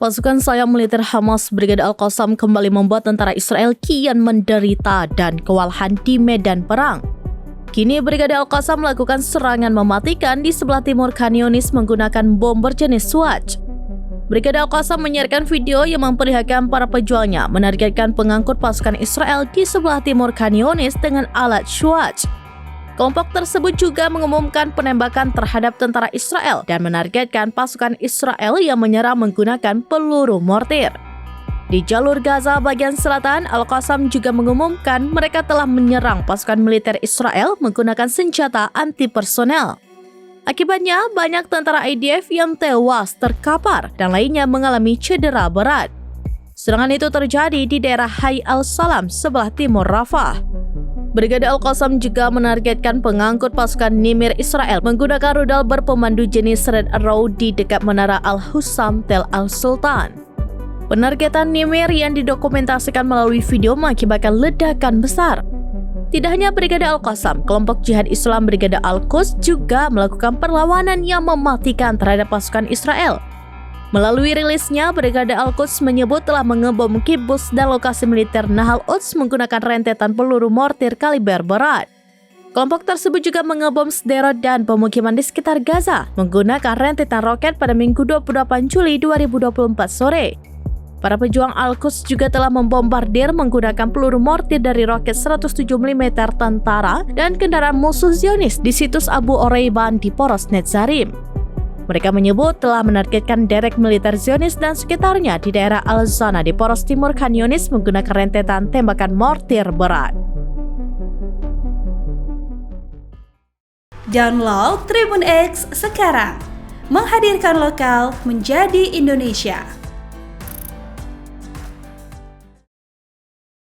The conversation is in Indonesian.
Pasukan sayap militer Hamas Brigade Al-Qassam kembali membuat tentara Israel kian menderita dan kewalahan di medan perang. Kini Brigade Al-Qassam melakukan serangan mematikan di sebelah timur Khan Younis menggunakan bom berjenis Swatch. Brigade Al-Qassam menyiarkan video yang memperlihatkan para pejuangnya menargetkan pengangkut pasukan Israel di sebelah timur Khan Younis dengan alat Swatch. Kelompok tersebut juga mengumumkan penembakan terhadap tentara Israel dan menargetkan pasukan Israel yang menyerang menggunakan peluru mortir. Di jalur Gaza bagian selatan, Al-Qassam juga mengumumkan mereka telah menyerang pasukan militer Israel menggunakan senjata anti-personel. Akibatnya, banyak tentara IDF yang tewas terkapar dan lainnya mengalami cedera berat. Serangan itu terjadi di daerah Hayy al-Salam sebelah timur Rafah. Brigade Al-Qassam juga menargetkan pengangkut pasukan Nimir Israel menggunakan rudal berpemandu jenis Red Arrow di dekat Menara Al-Hussam Tel Al-Sultan. Penargetan Nimir yang didokumentasikan melalui video mengakibatkan ledakan besar. Tidak hanya Brigade Al-Qassam, kelompok jihad Islam Brigade Al-Quds juga melakukan perlawanan yang mematikan terhadap pasukan Israel. Melalui rilisnya, Brigade Al-Quds menyebut telah mengebom kibbutz dan lokasi militer Nahal Oz menggunakan rentetan peluru mortir kaliber berat. Kelompok tersebut juga mengebom Sderot dan pemukiman di sekitar Gaza menggunakan rentetan roket pada Minggu 28 Juli 2024 sore. Para pejuang Al-Quds juga telah membombardir menggunakan peluru mortir dari roket 107 mm tentara dan kendaraan musuh Zionis di situs Abu Oreiban di Poros Netzarim. Mereka menyebut telah menargetkan derek militer Zionis dan sekitarnya di daerah Al-Zana di poros timur Khan Younis menggunakan rentetan tembakan mortir berat. Download Tribun X sekarang, menghadirkan lokal menjadi Indonesia.